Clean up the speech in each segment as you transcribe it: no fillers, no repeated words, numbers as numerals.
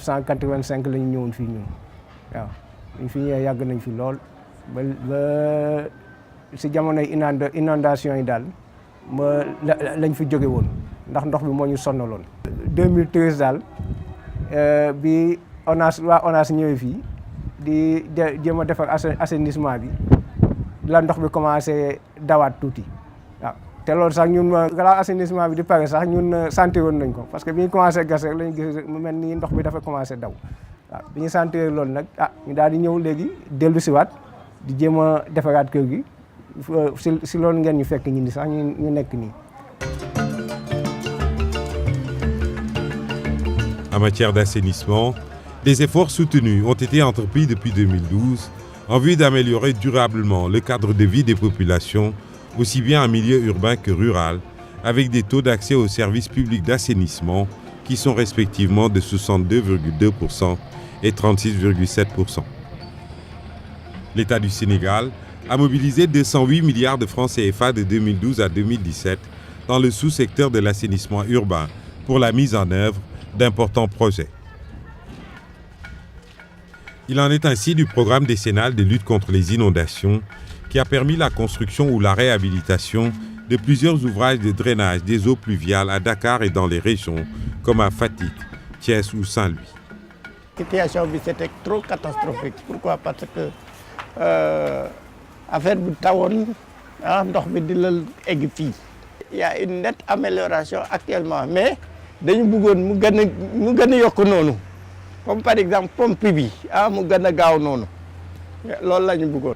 1985 la ñu ñëwoon fii ñun waaw ñu fi ñëwee yàgg nañ fi lool ba si jamonoy inondation yi daal lañ fi jóge woon ndax ndox bi moo ñu sonnaloon. 2013 daal bi waa ONAS ñëwee fii di jéem a defar assainissement bi la ndox bi commencé dawaat tuuti waaw te loolu sax ñun balaa assainissement bi di pare sax ñun sentir woon nañ ko parce que bi ñu commencé gas rek lañ gis mu mel ni ndox bi dafa commencé daw waaw bi ñu sentir loolu nag ñu daal di ñëw léegi dellu siwaat di jéem a defaraat kër gi si loolu ngeen ñu fekk ñi ni sax ñu nekk nii. En matière d'assainissement, des efforts soutenus ont été entrepris depuis 2012 en vue d'améliorer durablement le cadre de vie des populations, aussi bien en milieu urbain que rural, avec des taux d'accès aux services publics d'assainissement qui sont respectivement de 62,2% et 36,7%. L'État du Sénégal a mobilisé 208 milliards de francs CFA de 2012 à 2017 dans le sous-secteur de l'assainissement urbain pour la mise en œuvre d'importants projets. Il en est ainsi du programme décennal de lutte contre les inondations qui a permis la construction ou la réhabilitation de plusieurs ouvrages de drainage des eaux pluviales à Dakar et dans les régions comme à Fatick, Thiès ou Saint-Louis. La situation c'était trop catastrophique. Pourquoi? Parce que affaire bu tawoon ndox bi di la egg fii. Il y a une nette amélioration actuellement mais dañu bëggoon mu gën a yokk noonu comme par exemple pompe bi mu gën a gaaw noonu loolu la ñu bëggoon.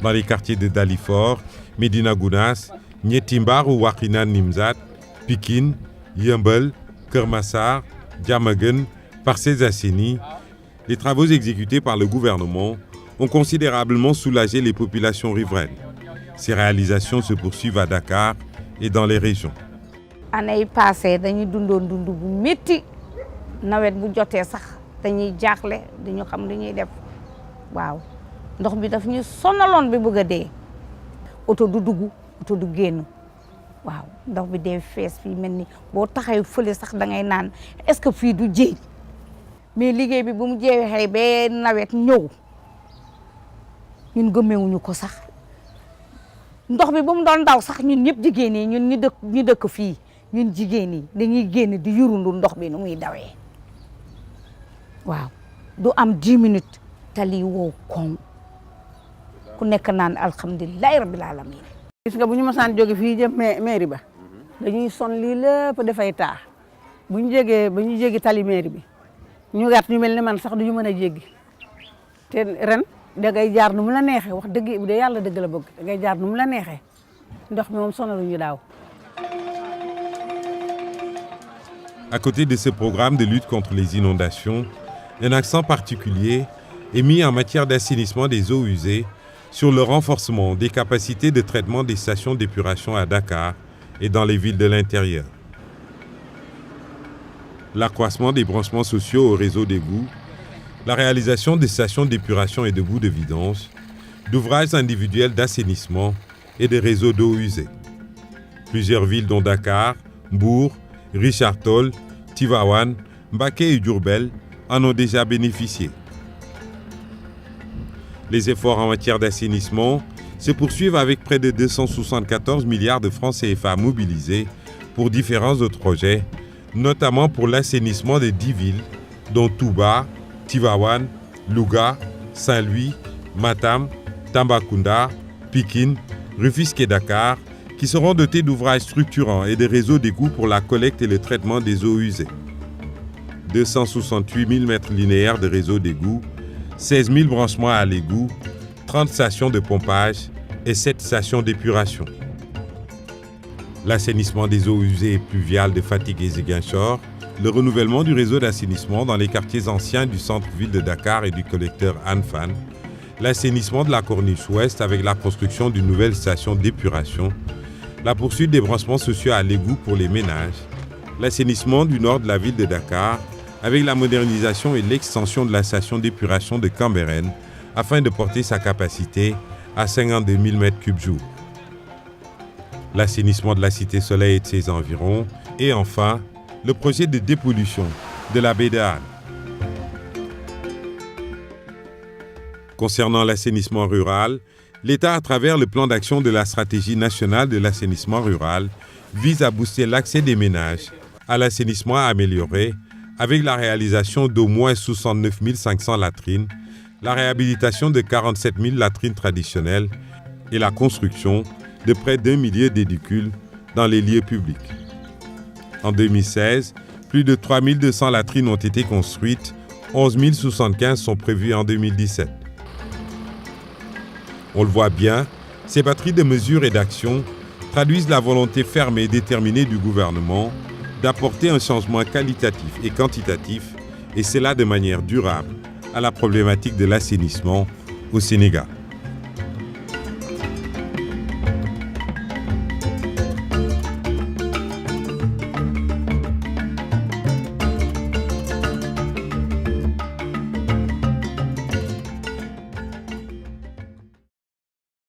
Dans les quartiers de Dalifort, Médina Gounass, Niéty Mbar ou Wakhinane Nimzatt, Pikine, Yeumbeul, Keur Massar, Diamaguène, Parcelles Assainies, les travaux exécutés par le gouvernement ont considérablement soulagé les populations riveraines. Ces réalisations se poursuivent à Dakar et dans les régions. Année passée, dañuy dundoon dund bu métti nawet bu jotee sax dañuy jaaxle dañu xam li ñuy def waaw ndox bi daf ñu sonaloon bi bëgg a dee oto du dugg oto du génn waaw ndox bi dee fees fii mel ni boo taxee fële sax da ngay naan est-ce que fii du jéej mais liggéey bi bu mu jeexee ba nawet ñëw ñun gëmewuñu ko sax ndox bi bu mu doon daw sax ñun ñëpp jigéen ñi ñun ñu dëkk fii ñun jigéen ñi dañuy génn di yurundu ndox bi nu muy dawee waaw du am 10 minutes tali woo koŋ ku nekk naan alhamdulilahi rabbil alamin. gis nga bu ñu mosaan jóge fii jëm mairie ba dañuy son lii lépp dafay taa bu ñu jéggi tali mairie bi ñu gàtt ñu mel ne man sax duñu mën a jéggi te ren da ngay jaar nu mu la neexee wax dëgg bu dee yàlla dëgg la bëgg da ngay jaar nu mu la neexee ndox mi moom sonaluñu daaw. À côté de ce programme de lutte contre les inondations, un accent particulier est mis en matière d'assainissement des eaux usées sur le renforcement des capacités de traitement des stations d'épuration à Dakar et dans les villes de l'intérieur. L'accroissement des branchements sociaux au réseau d'égouts, la réalisation des stations d'épuration et de boues de vidange, d'ouvrages individuels d'assainissement et de réseaux d'eau usée. Plusieurs villes dont Dakar, Mbour, Richard Toll, Tivaouane, Mbacké et Diourbel en ont déjà bénéficié. Les efforts en matière d'assainissement se poursuivent avec près de 274 milliards de francs CFA mobilisés pour différents autres projets, notamment pour l'assainissement des 10 villes, dont Touba, Tivaouane, Louga, Saint-Louis, Matam, Tambacounda, Pikine, Rufisque et Dakar, qui seront dotés d'ouvrages structurants et de réseaux d'égouts pour la collecte et le traitement des eaux usées. 268 000 mètres linéaires de réseaux d'égouts, 16 000 branchements à l'égout, 30 stations de pompage et 7 stations d'épuration. L'assainissement des eaux usées et pluviales de Fatick et Ziguinchor, le renouvellement du réseau d'assainissement dans les quartiers anciens du centre-ville de Dakar et du collecteur Hann Fann, l'assainissement de la Corniche Ouest avec la construction d'une nouvelle station d'épuration, la poursuite des branchements sociaux à l'égout pour les ménages, l'assainissement du nord de la ville de Dakar avec la modernisation et l'extension de la station d'épuration de Cambérène afin de porter sa capacité à 52 000 m3 jour. L'assainissement de la Cité Soleil et de ses environs Et enfin, le projet de dépollution de la baie de Han. Concernant l'assainissement rural, l'État, à travers le plan d'action de la stratégie nationale de l'assainissement rural, vise à booster l'accès des ménages à l'assainissement amélioré avec la réalisation d'au moins 69 500 latrines, la réhabilitation de 47 000 latrines traditionnelles et la construction de près d'1 millier d'édicules dans les lieux publics. En 2016, plus de 3 200 latrines ont été construites, 11 075 sont prévues en 2017. On le voit bien, ces batteries de mesures et d'actions traduisent la volonté ferme et déterminée du gouvernement d'apporter un changement qualitatif et quantitatif, et cela de manière durable, à la problématique de l'assainissement au Sénégal.